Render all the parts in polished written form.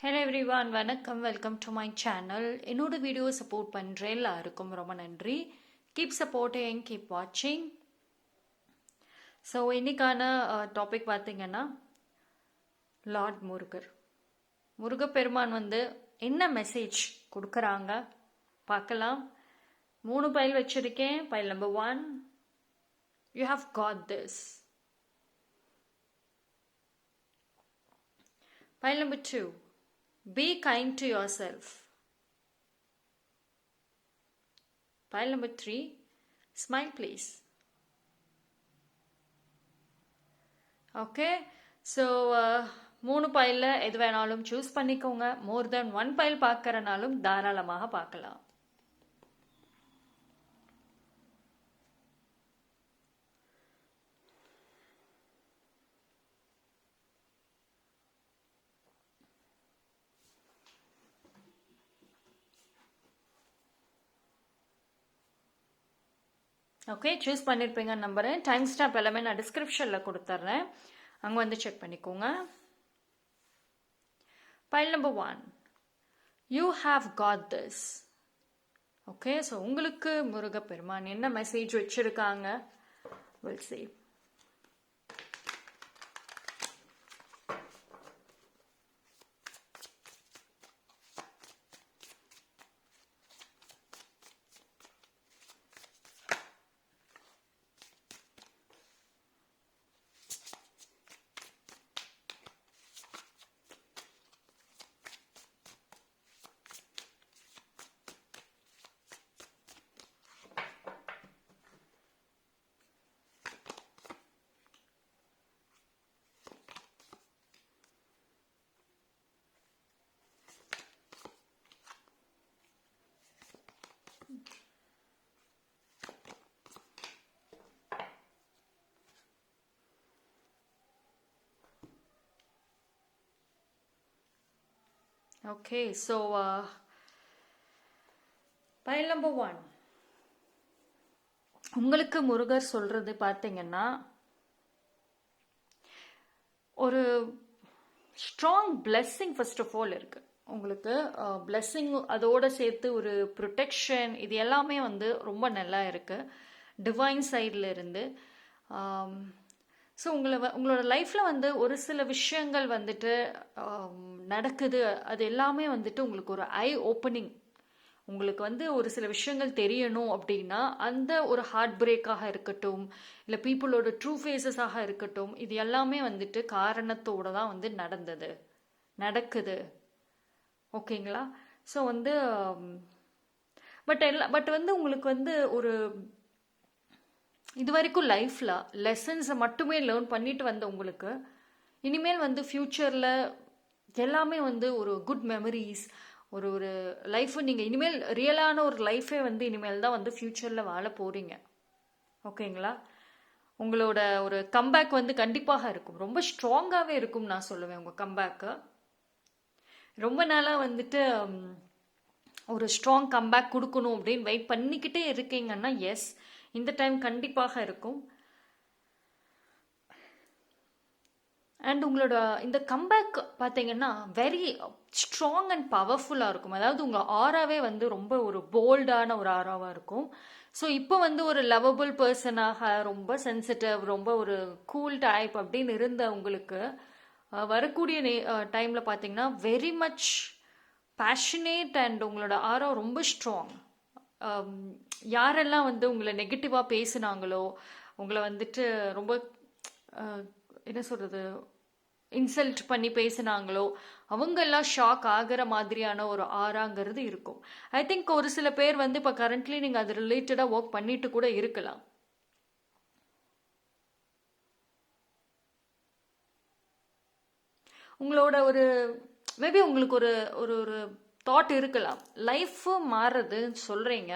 Hello everyone, வணக்கம். Welcome to my channel. என்னோட video support பண்ணுற எல்லாருக்கும் ரொம்ப நன்றி. கீப் சப்போர்ட்டிங், கீப் வாட்சிங். ஸோ இன்னைக்கான டாபிக் பார்த்தீங்கன்னா லார்ட் முருகப்பெருமான் என்ன மெசேஜ் கொடுக்குறாங்க பார்க்கலாம். 3 பைல் வச்சிருக்கேன். File number 1, you have got this. File number 2, be kind to yourself. Pile number 3, smile please. Okay, so 3 பைல்ல எது வேணாலும் சூஸ் பண்ணிக்கோங்க. மோர் தென் 1 பைல் பார்க்கறனாலும் தாராளமாக பார்க்கலாம். ஓகே, சூஸ் பண்ணியிருப்பீங்க நம்புறேன். டைம் ஸ்டாம்ப் எல்லாமே நான் டிஸ்கிரிப்ஷனில் கொடுத்துட்றேன், அங்கே செக் பண்ணிக்கோங்க. File number 1, you have got this. Okay, so உங்களுக்கு முருகப்பெருமான் என்ன மெசேஜ் வச்சிருக்காங்க, will see. Okay, so file number 1, உங்களுக்கு முருகர் சொல்றது பார்த்தீங்கன்னா ஒரு strong blessing first of all இருக்கு உங்களுக்கு. பிளெஸ்ஸிங் அதோட சேர்த்து ஒரு ப்ரொடெக்ஷன், இது எல்லாமே ரொம்ப நல்லா இருக்கு டிவைன் சைடில் இருந்து. ஸோ உங்களோட லைஃப்பில் ஒரு சில விஷயங்கள் நடக்குது. அது எல்லாமே உங்களுக்கு ஒரு ஐ ஓப்பனிங். உங்களுக்கு ஒரு சில விஷயங்கள் தெரியணும் அப்படின்னா அந்த ஒரு ஹார்ட் பிரேக்காக இருக்கட்டும், இல்லை பீப்புளோட ட்ரூ ஃபேஸஸாக இருக்கட்டும், இது எல்லாமே காரணத்தோடு தான் நடக்குது. ஓகேங்களா? ஸோ பட் உங்களுக்கு ஒரு இது வரைக்கும் லைஃப்பில் லெசன்ஸை மட்டுமே லேர்ன் பண்ணிட்டு உங்களுக்கு இனிமேல் ஃப்யூச்சரில் எல்லாமே ஒரு குட் மெமரிஸ், ஒரு லைஃப்பை நீங்கள் இனிமேல் ரியலான ஒரு லைஃபே இனிமேல் தான் ஃப்யூச்சரில் வாழ போகிறீங்க. ஓகேங்களா? உங்களோட ஒரு கம்பேக் கண்டிப்பாக இருக்கும், ரொம்ப ஸ்ட்ராங்காகவே இருக்கும் நான் சொல்லுவேன். உங்கள் கம்பேக்கு ரொம்ப நாளாக ஒரு ஸ்ட்ராங் கம்பேக் கொடுக்கணும் அப்படின்னு வெயிட் பண்ணிக்கிட்டே இருக்கீங்கன்னா எஸ், இந்த டைம் கண்டிப்பாக இருக்கும். அண்ட் உங்களோட இந்த கம்பேக் பார்த்தீங்கன்னா வெரி ஸ்ட்ராங் அண்ட் பவர்ஃபுல்லாக இருக்கும். அதாவது உங்கள் ஆராவே ரொம்ப ஒரு போல்டான ஒரு ஆராவாக இருக்கும். ஸோ இப்போ ஒரு லவபிள் பர்சனாக, ரொம்ப சென்சிட்டிவ், ரொம்ப ஒரு கூல் டைப் அப்படின்னு இருந்த உங்களுக்கு வரக்கூடிய டைமில் பார்த்தீங்கன்னா வெரி மச் பேஷனேட் அண்ட் உங்களோட ஆரா ரொம்ப ஸ்ட்ராங். யாரெல்லாம் உங்களை நெகட்டிவாக பேசுனாங்களோ, உங்களை ரொம்ப என்ன சொல்கிறது, இன்சல்ட் பண்ணி பேசினாங்களோ, அவங்கெல்லாம் ஷாக் ஆகிற மாதிரியான ஒரு ஆறாங்கிறது இருக்கும். ஐ திங்க் ஒரு சில பேர் இப்போ கரண்ட்லி நீங்கள் அது ரிலேட்டடாக ஒர்க் பண்ணிட்டு கூட இருக்கலாம். உங்களோட ஒரு மேபி உங்களுக்கு ஒரு ஒரு ஒரு தாட் இருக்கலாம், லைஃப் மாறுறதுன்னு சொல்கிறீங்க,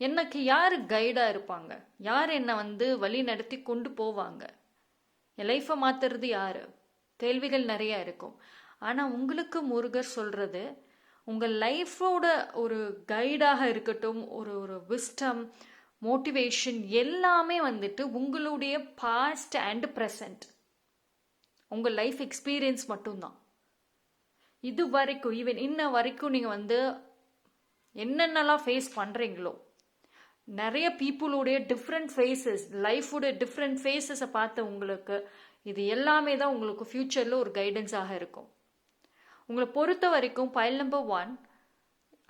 எனக்கு யார் கைடாக இருப்பாங்க, யார் என்னை வழி நடத்தி கொண்டு போவாங்க, என் லைஃப்பை மாற்றுறது யார், கேள்விகள் நிறையா இருக்கும். ஆனால் உங்களுக்கு முருகர் சொல்கிறது, உங்கள் லைஃபோட ஒரு கைடாக இருக்கட்டும், ஒரு ஒரு விஸ்டம், மோட்டிவேஷன் எல்லாமே உங்களுடைய பாஸ்ட் அண்ட் ப்ரெசண்ட், உங்கள் லைஃப் எக்ஸ்பீரியன்ஸ் மட்டும்தான். இது வரைக்கும் ஈவன் இன்ன வரைக்கும் நீங்கள் வந்து என்னென்னலாம் ஃபேஸ் பண்ணுறீங்களோ, நிறைய பீப்புளோடைய டிஃப்ரெண்ட் ஃபேஸஸ், லைஃபோடைய டிஃப்ரெண்ட் ஃபேஸஸை பார்த்த உங்களுக்கு இது எல்லாமே தான் உங்களுக்கு ஃப்யூச்சரில் ஒரு கைடன்ஸாக இருக்கும். உங்களை பொறுத்த வரைக்கும் பைல் நம்பர் 1,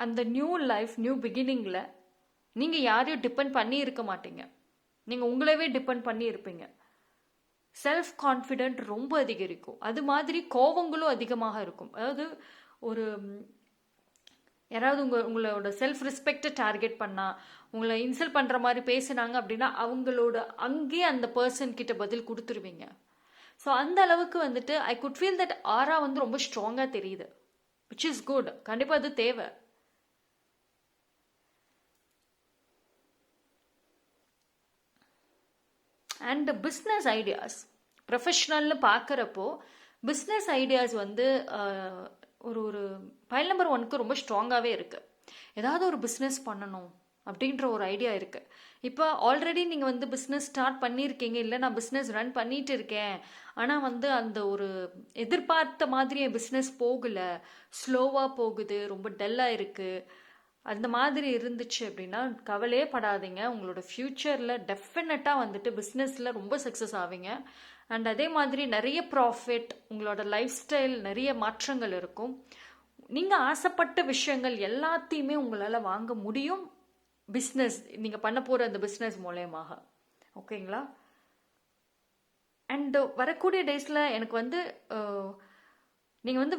அந்த நியூ லைஃப், நியூ பிகினிங்கில் நீங்கள் யாரையும் டிபெண்ட் பண்ணி இருக்க மாட்டீங்க. நீங்கள் உங்களவே டிபெண்ட் பண்ணி இருப்பீங்க. செல்ஃப் கான்ஃபிடென்ட் ரொம்ப அதிகரிக்கும். அது மாதிரி கோபங்களும் அதிகமாக இருக்கும். அதாவது ஒரு யாராவது உங்களோட செல்ஃப் ரெஸ்பெக்டை டார்கெட் பண்ணால், உங்களை இன்சல்ட் பண்ணுற மாதிரி பேசுனாங்க அப்படின்னா அவங்களோட அங்கேயே அந்த பர்சன் கிட்ட பதில் கொடுத்துருவீங்க. ஸோ அந்த அளவுக்கு வந்துட்டு ஐ குட் ஃபீல் தட் ஆரா வந்து ரொம்ப ஸ்ட்ராங்காக தெரியுது, விச் இஸ் குட். கண்டிப்பாக அது தேவை. அண்ட் பிஸ்னஸ் ஐடியாஸ், ப்ரொஃபஷ்னல்னு பார்க்குறப்போ பிஸ்னஸ் ஐடியாஸ் வந்து ஒரு பைல் நம்பர் 1க்கு ரொம்ப ஸ்ட்ராங்காகவே இருக்குது. ஏதாவது ஒரு பிஸ்னஸ் பண்ணணும் அப்படின்ற ஒரு ஐடியா இருக்குது. இப்போ ஆல்ரெடி நீங்கள் வந்து பிஸ்னஸ் ஸ்டார்ட் பண்ணியிருக்கீங்க, இல்லை நான் பிஸ்னஸ் ரன் பண்ணிட்டு இருக்கேன், ஆனால் வந்து அந்த ஒரு எதிர்பார்த்த மாதிரி என் பிஸ்னஸ் போகலை, ஸ்லோவாக போகுது, ரொம்ப டல்லாக இருக்குது, அந்த மாதிரி இருந்துச்சு அப்படின்னா கவலையே படாதீங்க. உங்களோட ஃப்யூச்சரில் டெஃபினட்டாக வந்துட்டு பிஸ்னஸில் ரொம்ப சக்ஸஸ் ஆவீங்க. அண்ட் அதே மாதிரி நிறைய ப்ராஃபிட், உங்களோட லைஃப் ஸ்டைல் நிறைய மாற்றங்கள் இருக்கும். நீங்கள் ஆசைப்பட்ட விஷயங்கள் எல்லாத்தையுமே உங்களால் வாங்க முடியும் பிஸ்னஸ், நீங்கள் பண்ண போகிற அந்த பிஸ்னஸ் மூலயமாக. ஓகேங்களா? அண்ட் வரக்கூடிய டேஸில் எனக்கு வந்து நீங்கள் வந்து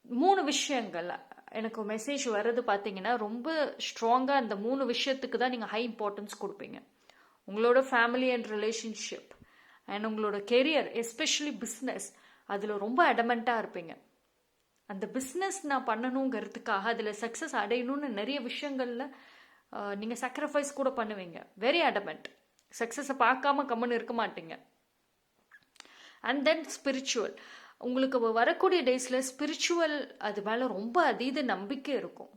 3 விஷயங்கள் எனக்கு மெசேஜ் வர்றது பார்த்தீங்கன்னா, ரொம்ப ஸ்ட்ராங்காக அந்த 3 விஷயத்துக்கு தான் நீங்கள் ஹை இம்பார்ட்டன்ஸ் கொடுப்பீங்க. உங்களோட ஃபேமிலி அண்ட் ரிலேஷன்ஷிப் அண்ட் உங்களோட கெரியர், எஸ்பெஷலி பிஸ்னஸ், அதில் ரொம்ப அடமெண்ட்டாக இருப்பீங்க. அந்த பிஸ்னஸ் நான் பண்ணணுங்கிறதுக்காக, அதில் சக்ஸஸ் அடையணும்னு நிறைய விஷயங்களில் நீங்கள் சாக்ரிஃபைஸ் கூட பண்ணுவீங்க. Very adamant. சக்ஸஸை பார்க்காம கம்முன்னு இருக்க மாட்டீங்க. அண்ட் தென் ஸ்பிரிச்சுவல், உங்களுக்கு வரக்கூடிய டேஸில் ஸ்பிரிச்சுவல் அது மேலே ரொம்ப அதீத நம்பிக்கை இருக்கும்.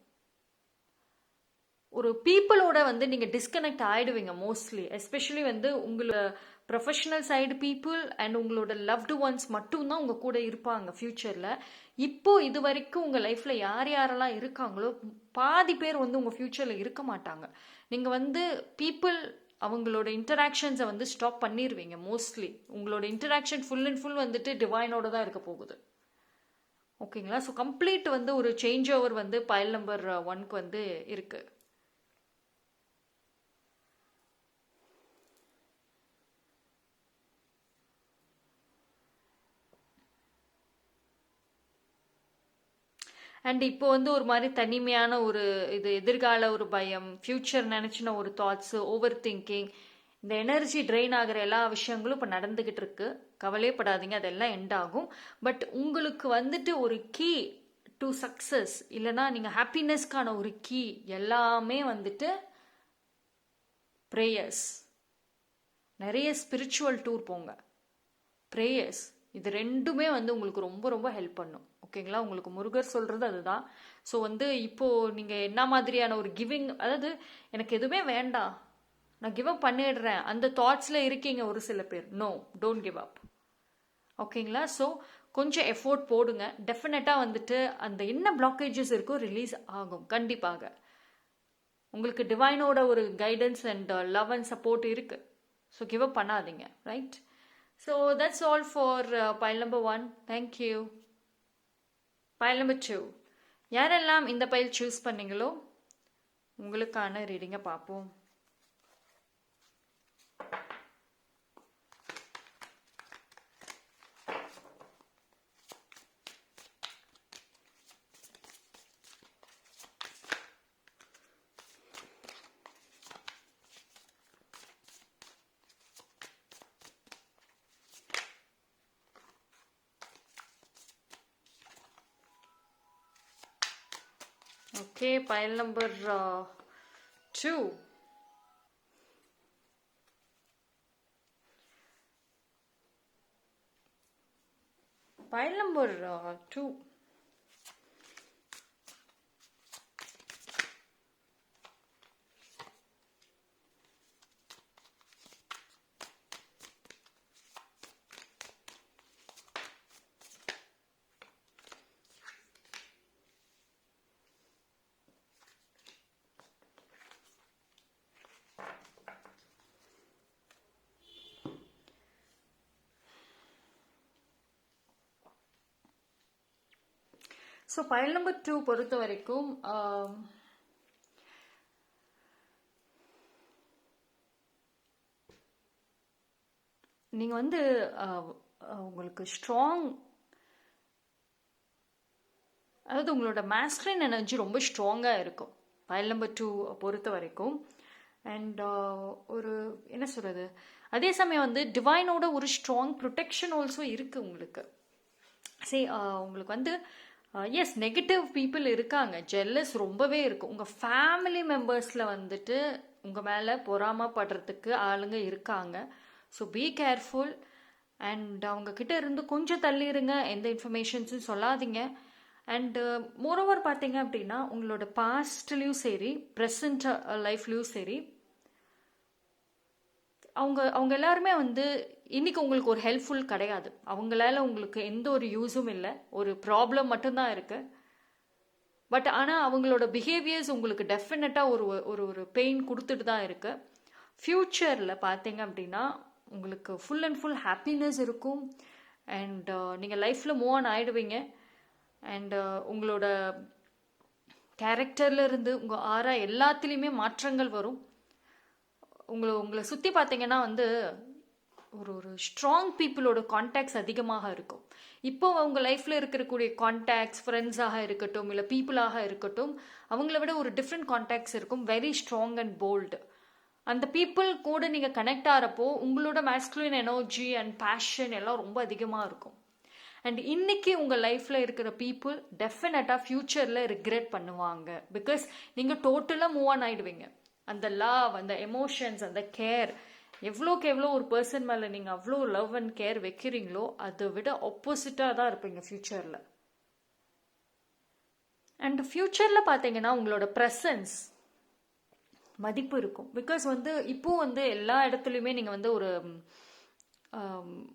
ஒரு பீப்புளோட வந்து நீங்கள் டிஸ்கனெக்ட் ஆகிடுவீங்க மோஸ்ட்லி, எஸ்பெஷலி வந்து உங்களோட ப்ரொஃபஷனல் சைடு பீப்புள் அண்ட் உங்களோட லவ்டு ஒன்ஸ் மட்டும்தான் உங்கள் கூட இருப்பாங்க ஃப்யூச்சரில். இப்போ இது வரைக்கும் உங்கள் லைஃப்பில் யார் யாரெல்லாம் இருக்காங்களோ பாதி பேர் வந்து உங்கள் ஃப்யூச்சரில் இருக்க மாட்டாங்க. நீங்கள் வந்து பீப்புள் அவங்களோட இன்டராக்ஷன்ஸை வந்து ஸ்டாப் பண்ணிடுவீங்க மோஸ்ட்லி. உங்களோட இன்டராக்ஷன் ஃபுல் அண்ட் ஃபுல் வந்துட்டு டிவைனோட தான் இருக்க போகுது. ஓகேங்களா? ஸோ கம்ப்ளீட் வந்து ஒரு சேஞ்ச் ஓவர் வந்து பைல் நம்பர் 1க்கு வந்து இருக்குது. அண்ட் இப்போ வந்து ஒரு மாதிரி தனிமையான ஒரு இது, எதிர்கால ஒரு பயம், ஃப்யூச்சர் நினச்சின ஒரு தாட்ஸு, ஓவர் திங்கிங், இந்த எனர்ஜி ட்ரெயின் ஆகிற எல்லா விஷயங்களும் இப்போ நடந்துக்கிட்டு இருக்கு. கவலைப்படாதீங்க, அதெல்லாம் எண்ட் ஆகும். பட் உங்களுக்கு வந்துட்டு ஒரு கீ டு சக்ஸஸ், இல்லைனா நீங்கள் ஹாப்பினஸ்க்கான ஒரு கீ எல்லாமே வந்துட்டு ப்ரேயர்ஸ். நிறைய ஸ்பிரிச்சுவல் டூர் போங்க, ப்ரேயர்ஸ், இது ரெண்டுமே வந்து உங்களுக்கு ரொம்ப ரொம்ப ஹெல்ப் பண்ணும். ஓகேங்களா? உங்களுக்கு முருகர் சொல்கிறது அதுதான். ஸோ வந்து இப்போது நீங்கள் என்ன மாதிரியான ஒரு கிவிங், அதாவது எனக்கு எதுவுமே வேண்டாம், நான் கிவ் அப் பண்ணிடுறேன், அந்த தாட்ஸில் இருக்கீங்க ஒரு சில பேர். No, don't give up. ஓகேங்களா? ஸோ கொஞ்சம் எஃபோர்ட் போடுங்க. டெஃபினட்டாக வந்துட்டு அந்த என்ன பிளாக்கேஜஸ் இருக்கோ ரிலீஸ் ஆகும் கண்டிப்பாக. உங்களுக்கு டிவைனோட ஒரு guidance and love and support இருக்குது. ஸோ கிவ் அப் பண்ணாதீங்க. Right? So that's all for file number 1. Thank you. File number 2, யாரெல்லாம் இந்த பைல் சூஸ் பண்ணீங்களோ உங்களுக்கான ரீடிங்கை பார்ப்போம். Okay, pile number 2. Pile number 2. So file number 2 பொறுத்த வரைக்கும் நீங்கள் வந்து உங்களுக்கு ஸ்ட்ராங், அதாவது உங்களோட மேஸ்குலின் எனர்ஜி ரொம்ப ஸ்ட்ராங்காக இருக்கும் பைல் நம்பர் 2 பொறுத்த வரைக்கும். அண்ட் ஒரு என்ன சொல்கிறது, அதே சமயம் வந்து டிவைனோட ஒரு ஸ்ட்ராங் ப்ரொடெக்ஷன் ஆல்சோ இருக்குது உங்களுக்கு. சரி, உங்களுக்கு வந்து எஸ் நெகட்டிவ் பீப்புள் இருக்காங்க, ஜெல்லஸ் ரொம்பவே இருக்கும். உங்கள் ஃபேமிலி மெம்பர்ஸில் வந்துட்டு உங்கள் மேலே பொறாமப்படுறதுக்கு ஆளுங்க இருக்காங்க. So be careful. அண்ட் அவங்கக்கிட்ட இருந்து கொஞ்சம் தள்ளிடுங்க, எந்த இன்ஃபர்மேஷன்ஸும் சொல்லாதீங்க. அண்டு மோரோவர் பார்த்தீங்க அப்படின்னா உங்களோட பாஸ்ட்லேயும் சரி ப்ரெசண்ட் லைஃப்லேயும் சரி அவங்க எல்லாருமே வந்து இன்னைக்கு உங்களுக்கு ஒரு ஹெல்ப்ஃபுல் கிடையாது. அவங்களால உங்களுக்கு எந்த ஒரு யூஸும் இல்லை, ஒரு ப்ராப்ளம் மட்டும்தான் இருக்கு. பட் ஆனால் அவங்களோட பிஹேவியர்ஸ் உங்களுக்கு டெஃபினட்டாக ஒரு ஒரு ஒரு பெயின் கொடுத்துட்டு தான் இருக்கு. ஃப்யூச்சரில் பார்த்தீங்க அப்படின்னா உங்களுக்கு ஃபுல் அண்ட் ஃபுல் ஹாப்பினஸ் இருக்கும். அண்ட் நீங்கள் லைஃப்பில் மூவ் ஆன் ஆகிடுவீங்க. அண்டு உங்களோட கேரக்டர்ல இருந்து உங்கள் ஆரா எல்லாத்துலேயுமே மாற்றங்கள் வரும். உங்களை சுற்றி பார்த்தீங்கன்னா வந்து ஒரு ஒரு ஸ்ட்ராங் பீப்புளோட கான்டாக்ட்ஸ் அதிகமாக இருக்கும். இப்போ உங்கள் லைஃப்பில் இருக்கக்கூடிய கான்டாக்ட்ஸ் ஃப்ரெண்ட்ஸாக இருக்கட்டும் இல்லை பீப்புளாக இருக்கட்டும், அவங்கள விட ஒரு டிஃப்ரெண்ட் கான்டாக்ட்ஸ் இருக்கும், வெரி ஸ்ட்ராங் அண்ட் போல்டு. அந்த பீப்புள் கூட நீங்கள் கனெக்ட் ஆகிறப்போ உங்களோட மேஸ்குலின் எனர்ஜி அண்ட் பேஷன் எல்லாம் ரொம்ப அதிகமாக இருக்கும். அண்ட் இன்னைக்கு உங்கள் லைஃப்பில் இருக்கிற பீப்புள் டெஃபினட்டாக ஃப்யூச்சரில் ரிக்ரெட் பண்ணுவாங்க. பிகாஸ் நீங்கள் டோட்டலாக மூவ் ஆன் ஆகிடுவீங்க. அந்த லவ், அந்த எமோஷன்ஸ், அந்த கேர், எவ்வளோக்கு எவ்வளோ ஒரு பர்சன் மேலே நீங்கள் அவ்வளோ லவ் அண்ட் கேர் வைக்கிறீங்களோ அதை விட ஆப்போசிட்டாக தான் இருப்பீங்க ஃப்யூச்சரில். அண்ட் ஃப்யூச்சரில் பார்த்தீங்கன்னா உங்களோட ப்ரெசன்ஸ் மதிப்பு இருக்கும். பிகாஸ் வந்து இப்போது வந்து எல்லா இடத்துலையுமே நீங்கள் வந்து ஒரு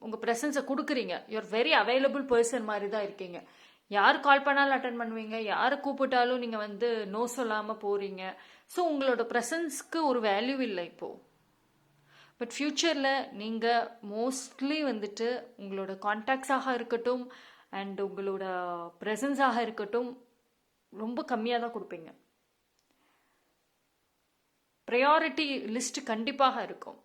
உங்கள் ப்ரெசன்ஸை கொடுக்குறீங்க. யூஆர் வெரி அவைலபிள் பர்சன் மாதிரி தான் இருக்கீங்க. யார் கால் பண்ணாலும் அட்டன் பண்ணுவீங்க, யாரை கூப்பிட்டாலும் நீங்கள் வந்து நோ சொல்லாமல் போகிறீங்க. ஸோ உங்களோட ப்ரெசன்ஸ்க்கு ஒரு வேல்யூ இல்லை இப்போது. பட் ஃப்யூச்சரில் நீங்கள் மோஸ்ட்லி வந்துட்டு உங்களோட கான்டாக்ட்ஸாக இருக்கட்டும் அண்ட் உங்களோட ப்ரெசன்ஸாக இருக்கட்டும் ரொம்ப கம்மியாக தான் கொடுப்பீங்க. ப்ரையாரிட்டி லிஸ்ட் கண்டிப்பாக இருக்கும்.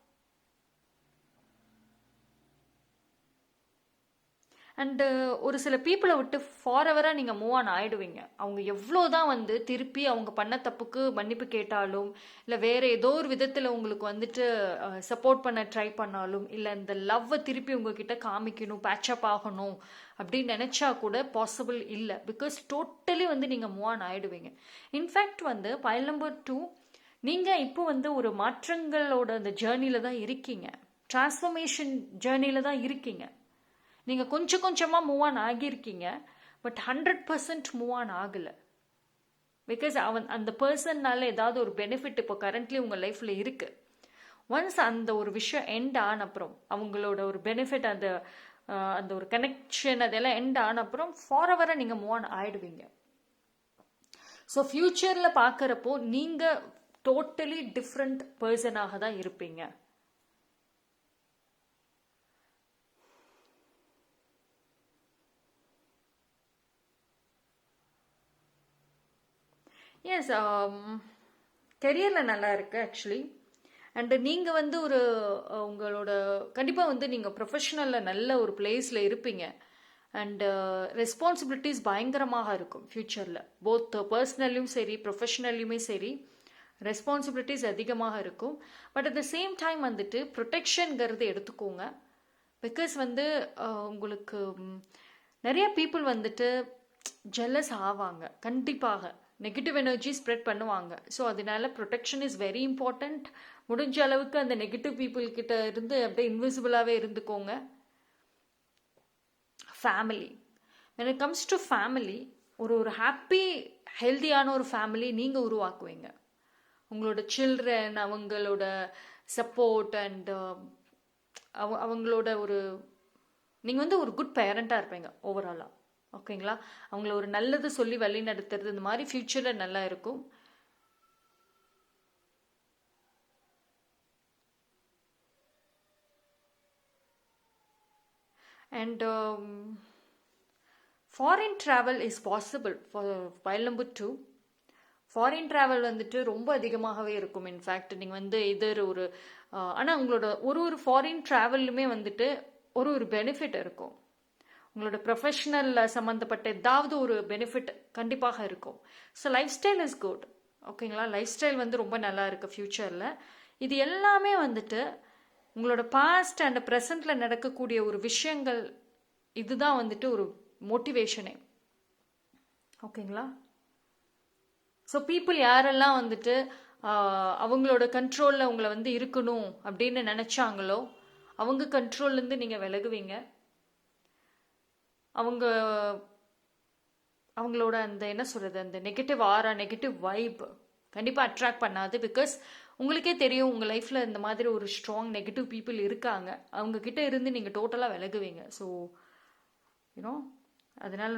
அண்டு ஒரு சில பீப்புளை விட்டு ஃபாரெவராக நீங்கள் மூவ் ஆன் ஆகிடுவீங்க. அவங்க எவ்வளோ தான் வந்து திருப்பி அவங்க பண்ண தப்புக்கு மன்னிப்பு கேட்டாலும் இல்லை வேறு ஏதோ ஒரு விதத்தில் உங்களுக்கு வந்துட்டு சப்போர்ட் பண்ண ட்ரை பண்ணாலும் இல்லை இந்த லவ்வை திருப்பி உங்ககிட்ட காமிக்கணும், பேட்சப் ஆகணும் அப்படின்னு நினச்சா கூட பாசிபிள் இல்லை. பிகாஸ் டோட்டலி வந்து நீங்கள் மூவ் ஆன் ஆகிடுவீங்க. இன்ஃபேக்ட் வந்து பைல் நம்பர் 2 நீங்கள் இப்போ வந்து ஒரு மாற்றங்களோட அந்த ஜேர்னியில் தான் இருக்கீங்க, டிரான்ஸ்ஃபர்மேஷன் ஜேர்னியில் தான் இருக்கீங்க. நீங்கள் கொஞ்சம் கொஞ்சமாக மூவ் ஆன் ஆகியிருக்கீங்க, பட் 100% மூவ் ஆன் ஆகலை. பிகாஸ் அந்த பர்சன்னால ஏதாவது ஒரு பெனிஃபிட் இப்போ கரண்ட்லி உங்கள் லைஃப்பில் இருக்குது. ஒன்ஸ் அந்த ஒரு விஷயம் எண்ட் ஆன அப்புறம் அவங்களோட ஒரு பெனிஃபிட், அந்த ஒரு கனெக்ஷன் அதெல்லாம் எண்ட் ஆன அப்புறம் ஃபாரெவராக நீங்கள் மூவ் ஆன் ஆகிடுவீங்க. ஸோ ஃப்யூச்சரில் பார்க்குறப்போ நீங்கள் டோட்டலி டிஃப்ரெண்ட் பர்சனாக தான் இருப்பீங்க. எஸ், கெரியரில் நல்லா இருக்குது ஆக்சுவலி. அண்டு நீங்கள் வந்து ஒரு உங்களோட கண்டிப்பாக வந்து நீங்கள் ப்ரொஃபஷனலில் நல்ல ஒரு பிளேஸில் இருப்பீங்க. அண்டு ரெஸ்பான்சிபிலிட்டிஸ் பயங்கரமாக இருக்கும் ஃப்யூச்சரில். போத் பர்சனல்லையும் சரி ப்ரொஃபஷனல்லையுமே சரி ரெஸ்பான்சிபிலிட்டிஸ் அதிகமாக இருக்கும். But at the same time வந்துட்டு ப்ரொடெக்ஷனுங்கிறது எடுத்துக்கோங்க. பிகாஸ் வந்து உங்களுக்கு நிறைய பீப்புள் வந்துட்டு ஜெல்லஸ் ஆவாங்க, கண்டிப்பாக நெகட்டிவ் எனர்ஜி ஸ்ப்ரெட் பண்ணுவாங்க. ஸோ அதனால ப்ரொடெக்ஷன் இஸ் வெரி இம்பார்ட்டண்ட். முடிஞ்ச அளவுக்கு அந்த நெகட்டிவ் பீப்புள் கிட்ட இருந்து அப்படியே இன்விசிபிளாகவே இருந்துக்கோங்க. Family, when it comes to family, ஒரு ஹாப்பி ஹெல்தியான ஒரு ஃபேமிலி நீங்கள் உருவாக்குவீங்க. உங்களோட சில்ட்ரன், அவங்களோட சப்போர்ட் அண்ட் அவங்களோட ஒரு நீங்கள் வந்து ஒரு குட் பேரண்ட்டாக இருப்பீங்க ஓவராலாக. ஓகேங்களா? அவங்கள ஒரு நல்லது சொல்லி வழி நடத்துறது, இந்த மாதிரி ஃப்யூச்சரில் நல்லா இருக்கும். And foreign travel is possible for file number 2. Foreign travel வந்துட்டு ரொம்ப அதிகமாகவே இருக்கும். இன்ஃபேக்ட் நீங்கள் வந்து இதர் ஒரு ஆனால் உங்களோட ஒரு ஃபாரின் ட்ராவல்லுமே வந்துட்டு ஒரு பெனிஃபிட் இருக்கும். உங்களோட ப்ரொஃபஷனல் சம்மந்தப்பட்ட ஏதாவது ஒரு பெனிஃபிட் கண்டிப்பாக இருக்கும். So life style is good. ஓகேங்களா? லைஃப் ஸ்டைல் வந்து ரொம்ப நல்லா இருக்குது ஃப்யூச்சரில். இது எல்லாமே வந்துட்டு உங்களோட பாஸ்ட் அண்ட் ப்ரெசண்டில் நடக்கக்கூடிய ஒரு விஷயங்கள், இதுதான் வந்துட்டு ஒரு மோட்டிவேஷனே. ஓகேங்களா? ஸோ பீப்புள் யாரெல்லாம் வந்துட்டு அவங்களோட கண்ட்ரோலில் உங்களை வந்து இருக்கணும் அப்படின்னு நினச்சாங்களோ அவங்க கண்ட்ரோல்லேருந்து நீங்கள் விலகுவீங்க. அவங்களோட அந்த என்ன சொல்கிறது, அந்த நெகட்டிவ் ஆரா, நெகட்டிவ் வைப் கண்டிப்பாக அட்ராக்ட் பண்ணாது. பிகாஸ் உங்களுக்கே தெரியும் உங்கள் லைஃப்பில் இந்த மாதிரி ஒரு ஸ்ட்ராங் நெகட்டிவ் பீப்புள் இருக்காங்க. அவங்கக்கிட்ட இருந்து நீங்கள் டோட்டலாக விலகுவீங்க. ஸோ யூனோ அதனால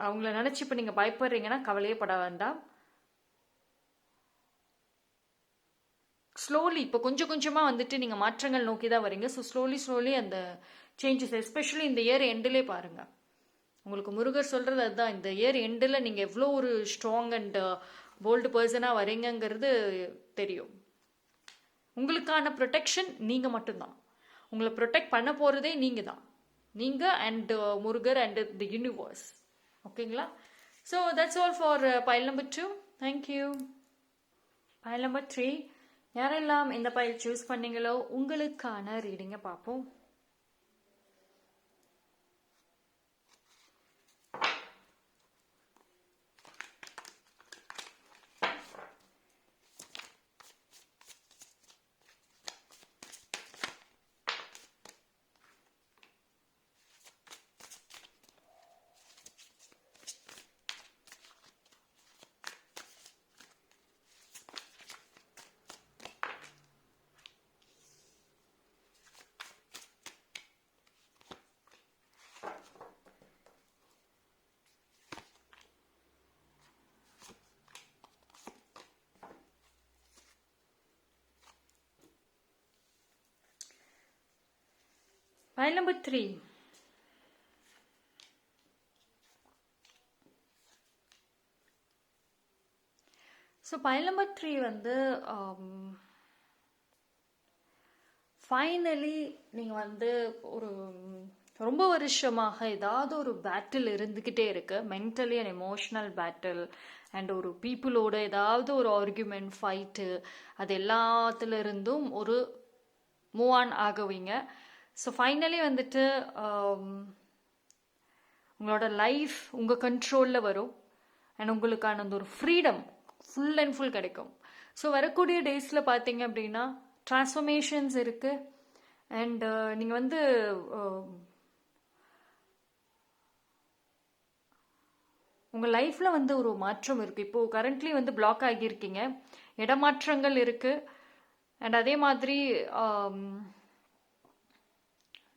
அவங்கள நினச்சி இப்போ நீங்கள் பயப்படுறீங்கன்னா கவலையே பட வேண்டாம். ஸ்லோலி இப்போ கொஞ்சம் கொஞ்சமாக வந்துட்டு நீங்கள் மாற்றங்கள் நோக்கி தான் வரீங்க. ஸோ ஸ்லோலி அந்த சேஞ்சஸ், எஸ்பெஷலி இந்த இயர் எண்டிலே பாருங்கள். உங்களுக்கு முருகர் சொல்கிறது அதுதான், இந்த இயர் எண்டில் நீங்கள் எவ்வளோ ஒரு ஸ்ட்ராங் அண்ட் போல்டு பர்சனாக வரீங்கங்கிறது தெரியும். உங்களுக்கான ப்ரொடெக்ஷன் நீங்கள் மட்டும்தான். உங்களை ப்ரொடெக்ட் பண்ண போகிறதே நீங்கள் தான். நீங்கள் and Murugar and the universe. ஓகேங்களா? So that's all for file number 2. Thank you. File number 3, யாரெல்லாம் இந்த பைல் சூஸ் பண்ணீங்களோ உங்களுக்கான ரீடிங்கை பார்ப்போம். Pile number 3. So file number 3 வந்து ஃபைனலி நீங்கள் வந்து ஒரு ரொம்ப வருஷமாக ஏதாவது ஒரு பேட்டில் இருந்துக்கிட்டே இருக்கு. Mentally and emotional battle and ஒரு பீப்புளோட ஏதாவது ஒரு ஆர்கியூமெண்ட், ஃபைட்டு, அது எல்லாத்துல இருந்தும் ஒரு மூவ் ஆன் ஆகுவீங்க. ஸோ ஃபைனலி வந்துட்டு உங்களோட லைஃப் உங்கள் கண்ட்ரோலில் வரும் அண்ட் உங்களுக்கான அந்த ஒரு ஃப்ரீடம் ஃபுல் அண்ட் ஃபுல் கிடைக்கும். ஸோ வரக்கூடிய டேஸில் பார்த்தீங்க அப்படின்னா ட்ரான்ஸ்ஃபர்மேஷன்ஸ் இருக்குது. அண்ட் நீங்கள் வந்து உங்கள் லைஃப்பில் வந்து ஒரு மாற்றம் இருக்குது. இப்போது கரண்ட்லி வந்து பிளாக் ஆகியிருக்கீங்க, இடமாற்றங்கள் இருக்குது. அண்ட் அதே மாதிரி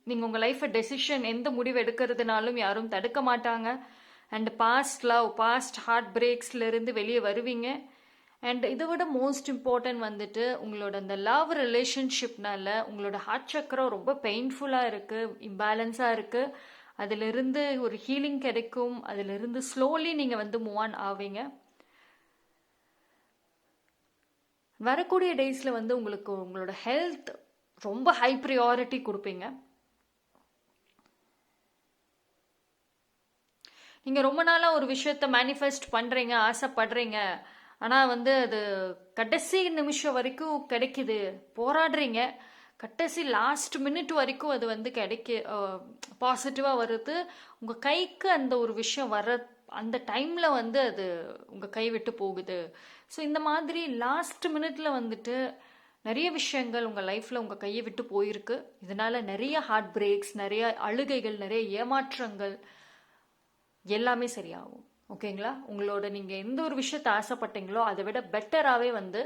நீங்கள் உங்கள் லைஃப்பை டெசிஷன் எந்த முடிவு எடுக்கிறதுனாலும் யாரும் தடுக்க மாட்டாங்க. And past love, past heart பிரேக்ஸ்லேருந்து வெளியே வருவீங்க. அண்ட் இதை விட மோஸ்ட் இம்பார்ட்டன்ட் வந்துட்டு உங்களோட அந்த லவ் ரிலேஷன்ஷிப்னால உங்களோட ஹார்ட் சக்கரம் ரொம்ப பெயின்ஃபுல்லாக இருக்குது, இம்பேலன்ஸாக இருக்குது. அதிலிருந்து ஒரு ஹீலிங் கிடைக்கும். அதிலிருந்து ஸ்லோலி நீங்கள் வந்து மூவ் ஆன் ஆவீங்க. வரக்கூடிய டேஸில் வந்து உங்களுக்கு உங்களோட ஹெல்த் ரொம்ப ஹை ப்ரியாரிட்டி கொடுப்பீங்க. நீங்கள் ரொம்ப நாளாக ஒரு விஷயத்த மேனிஃபெஸ்ட் பண்ணுறீங்க, ஆசைப்படுறீங்க. ஆனால் வந்து அது கடைசி நிமிஷம் வரைக்கும் கிடைக்குது, போராடுறீங்க, கடைசி லாஸ்ட் மினிட் வரைக்கும் அது வந்து பாசிட்டிவாக வருது. உங்கள் கைக்கு அந்த ஒரு விஷயம் வர அந்த டைமில் வந்து அது உங்கள் கை விட்டு போகுது. ஸோ இந்த மாதிரி லாஸ்ட் மினிட்ல வந்துட்டு நிறைய விஷயங்கள் உங்கள் லைஃப்பில் உங்கள் கையை விட்டு போயிருக்கு. இதனால் நிறைய ஹார்ட் பிரேக்ஸ், நிறைய அழுகைகள், நிறைய ஏமாற்றங்கள் எல்லாமே சரியாகும். ஓகேங்களா? உங்களோட நீங்கள் எந்த ஒரு விஷயத்தை ஆசைப்பட்டீங்களோ அதை விட பெட்டராகவே வந்து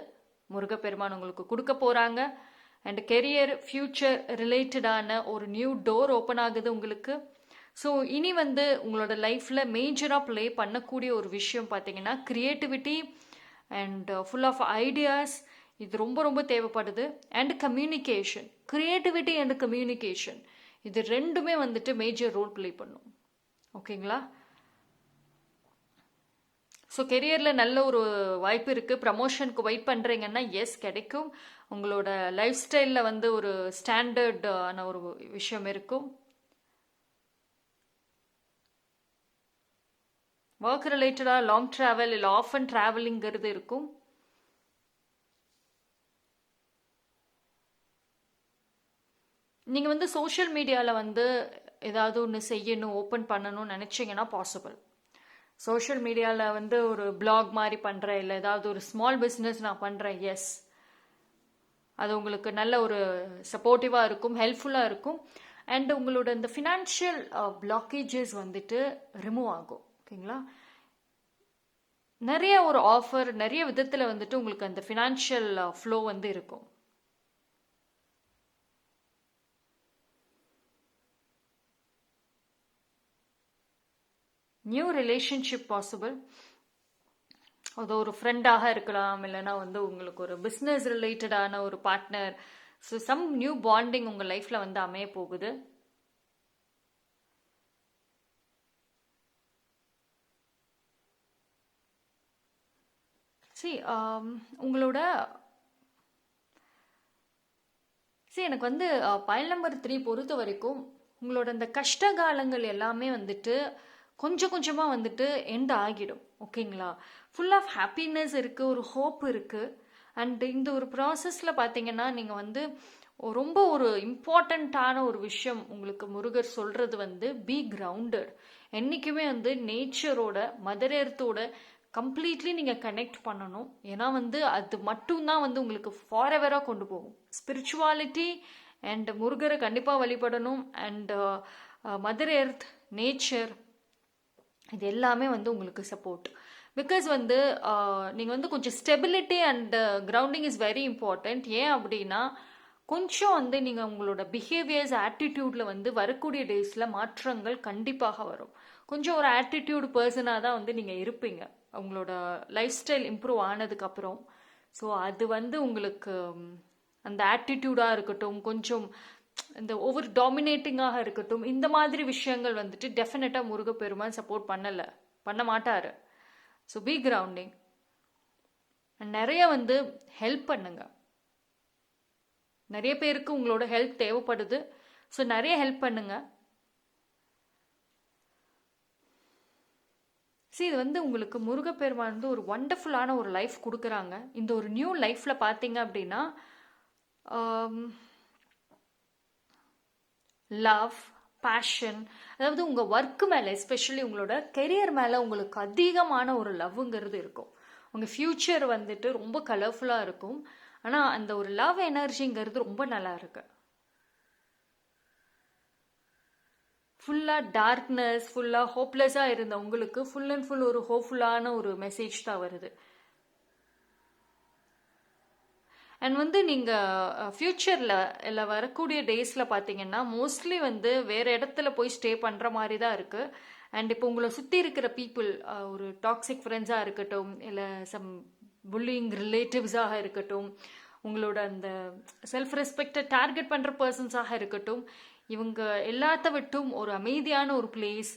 முருகப்பெருமான் உங்களுக்கு கொடுக்க போகிறாங்க. அண்ட் கெரியர், ஃப்யூச்சர் ரிலேட்டடான ஒரு நியூ டோர் ஓப்பன் ஆகுது உங்களுக்கு. ஸோ இனி வந்து உங்களோட லைஃப்பில் மேஜராக ப்ளே பண்ணக்கூடிய ஒரு விஷயம் பார்த்தீங்கன்னா creativity and full of ideas. இது ரொம்ப ரொம்ப தேவைப்படுது. And communication, creativity and communication, இது ரெண்டுமே வந்துட்டு மேஜர் ரோல் ப்ளே பண்ணும். ஓகேங்களா? ஸோ கெரியரில் நல்ல ஒரு வாய்ப்பு இருக்குது. ப்ரமோஷனுக்கு வெயிட் பண்ணுறீங்கன்னா எஸ் கிடைக்கும். உங்களோட லைஃப் ஸ்டைலில் வந்து ஒரு ஸ்டாண்டர்டான ஒரு விஷயம் இருக்கும். ஒர்க் ரிலேட்டடாக லாங் ட்ராவல் இல்லை ஆஃப் அண்ட் ட்ராவலிங்கிறது இருக்கும். நீங்கள் வந்து சோஷியல் மீடியாவில் வந்து ஏதாவது ஒன்று செய்யணும், ஓப்பன் பண்ணணும்னு நினச்சிங்கன்னா பாசிபிள். சோஷியல் மீடியாவில் வந்து ஒரு பிளாக் மாதிரி பண்ணுறேன், இல்லை ஏதாவது ஒரு ஸ்மால் பிஸ்னஸ் நான் பண்ணுறேன், எஸ் அது உங்களுக்கு நல்ல ஒரு சப்போர்ட்டிவாக இருக்கும், ஹெல்ப்ஃபுல்லாக இருக்கும். அண்ட் உங்களோட இந்த ஃபினான்ஷியல் பிளாக்கேஜஸ் வந்துட்டு ரிமூவ் ஆகும். ஓகேங்களா? நிறைய ஒரு ஆஃபர், நிறைய விதத்தில் வந்துட்டு உங்களுக்கு அந்த ஃபினான்ஷியல் ஃப்ளோ வந்து இருக்கும். New relationship possible. அது ஒரு ஃப்ரெண்டாக இருக்கலாம், இல்லைனா வந்து உங்களுக்கு ஒரு பிஸ்னஸ் ரிலேட்டடான ஒரு partner. So some new bonding உங்கள் லைஃப்பில் வந்து அமைய போகுது. உங்களோட எனக்கு வந்து பைல் நம்பர் 3 பொறுத்த வரைக்கும் உங்களோட இந்த கஷ்ட காலங்கள் எல்லாமே வந்துட்டு கொஞ்சம் கொஞ்சமாக வந்துட்டு எண்ட் ஆகிடும். ஓகேங்களா? ஃபுல் ஆஃப் ஹாப்பினஸ் இருக்குது, ஒரு ஹோப் இருக்குது. அண்ட் இந்த ஒரு ப்ராசஸில் பார்த்தீங்கன்னா நீங்கள் வந்து ரொம்ப ஒரு இம்பார்ட்டண்ட்டான ஒரு விஷயம் உங்களுக்கு முருகர் சொல்கிறது வந்து பி கிரவுண்டட். என்றைக்குமே வந்து நேச்சரோட, மதர் எர்த்தோட கம்ப்ளீட்லி நீங்கள் கனெக்ட் பண்ணணும். ஏன்னா வந்து அது மட்டும்தான் வந்து உங்களுக்கு ஃபாரெவராக கொண்டு போகும். ஸ்பிரிச்சுவாலிட்டி அண்ட் முருகரை கண்டிப்பாக வழிபடணும். அண்ட் மதர் எர்த், நேச்சர், இது எல்லாமே வந்து உங்களுக்கு சப்போர்ட். பிகாஸ் வந்து நீங்கள் வந்து கொஞ்சம் stability and grounding is very important. ஏன் அப்படின்னா கொஞ்சம் வந்து நீங்கள் உங்களோட பிஹேவியர்ஸ், ஆட்டிடியூடில் வந்து வரக்கூடிய டேஸில் மாற்றங்கள் கண்டிப்பாக வரும். கொஞ்சம் ஒரு ஆட்டிடியூட் பர்சனாக தான் வந்து நீங்கள் இருப்பீங்க உங்களோட லைஃப் ஸ்டைல் இம்ப்ரூவ் ஆனதுக்கப்புறம். ஸோ அது வந்து உங்களுக்கு அந்த ஆட்டிடியூடாக இருக்கட்டும், கொஞ்சம் இந்த ஓவர் டாமினேட்டிங்காக இருக்கட்டும், இந்த மாதிரி விஷயங்கள் வந்துட்டு டெஃபினட்டாக முருகப்பெருமான் சப்போர்ட் பண்ண மாட்டார். So be grounding. நிறைய வந்து ஹெல்ப் பண்ணுங்க. நிறைய பேருக்கு உங்களோட ஹெல்ப் தேவைப்படுது. ஸோ நிறைய ஹெல்ப் பண்ணுங்க. இது வந்து உங்களுக்கு முருகப்பெருமான் வந்து ஒரு வண்டர்ஃபுல்லான ஒரு லைஃப் கொடுக்குறாங்க. இந்த ஒரு நியூ லைஃப்பில் பார்த்தீங்க அப்படின்னா லவ், பேஷன், அதாவது உங்கள் ஒர்க்கு மேலே, எஸ்பெஷலி உங்களோட கெரியர் மேலே உங்களுக்கு அதிகமான ஒரு லவ்ங்கிறது இருக்கும். உங்கள் ஃப்யூச்சர் வந்துட்டு ரொம்ப கலர்ஃபுல்லாக இருக்கும். ஆனால் அந்த ஒரு லவ் எனர்ஜிங்கிறது ரொம்ப நல்லா இருக்கு. ஃபுல்லாக டார்க்னஸ், ஃபுல்லாக ஹோப்லெஸ்ஸாக இருந்த உங்களுக்கு ஃபுல் அண்ட் ஃபுல் ஒரு ஹோப்ஃபுல்லான ஒரு மெசேஜ் தான் வருது. அண்ட் வந்து நீங்கள் ஃப்யூச்சரில் இல்லை வரக்கூடிய டேஸில் பார்த்தீங்கன்னா மோஸ்ட்லி வந்து வேறு இடத்துல போய் ஸ்டே பண்ணுற மாதிரி தான் இருக்குது. அண்ட் இப்போ உங்களை சுற்றி இருக்கிற பீப்புள் ஒரு டாக்ஸிக் ஃப்ரெண்ட்ஸாக இருக்கட்டும், இல்லை சம் புல்லிங் ரிலேட்டிவ்ஸாக இருக்கட்டும், உங்களோட அந்த செல்ஃப் ரெஸ்பெக்டை டார்கெட் பண்ணுற பர்சன்ஸாக இருக்கட்டும், இவங்க எல்லாத்த விட்டும் ஒரு அமைதியான ஒரு பிளேஸ்,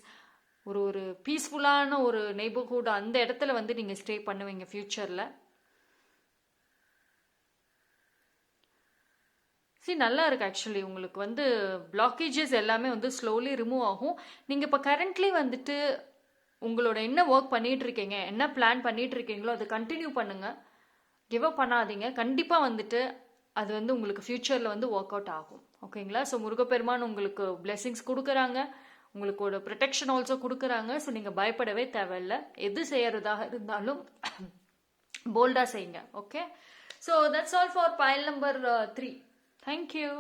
ஒரு பீஸ்ஃபுல்லான ஒரு நெய்பர்ஹுட், அந்த இடத்துல வந்து நீங்கள் ஸ்டே பண்ணுவீங்க ஃப்யூச்சரில். நல்லா இருக்கு. ஆக்சுவலி உங்களுக்கு வந்து பிளாக்கேஜஸ் எல்லாமே வந்து ஸ்லோலி ரிமூவ் ஆகும். நீங்கள் இப்போ கரண்ட்லி வந்துட்டு உங்களோட என்ன ஒர்க் பண்ணிட்டு இருக்கீங்க, என்ன பிளான் பண்ணிட்டு இருக்கீங்களோ அதை கண்டினியூ பண்ணுங்க. கிவ் அப் பண்ணாதீங்க. கண்டிப்பாக வந்துட்டு அது வந்து உங்களுக்கு ஃப்யூச்சரில் வந்து ஒர்க் அவுட் ஆகும். ஓகேங்களா? ஸோ முருகப்பெருமான் உங்களுக்கு பிளெஸிங்ஸ் கொடுக்குறாங்க, உங்களுக்கு ஒரு ப்ரொடெக்ஷன் ஆல்சோ கொடுக்குறாங்க. ஸோ நீங்கள் பயப்படவே தேவையில்லை. எது செய்யறதாக இருந்தாலும் போல்டாக செய்யுங்க. Okay? So that's all for file number 3. Thank you.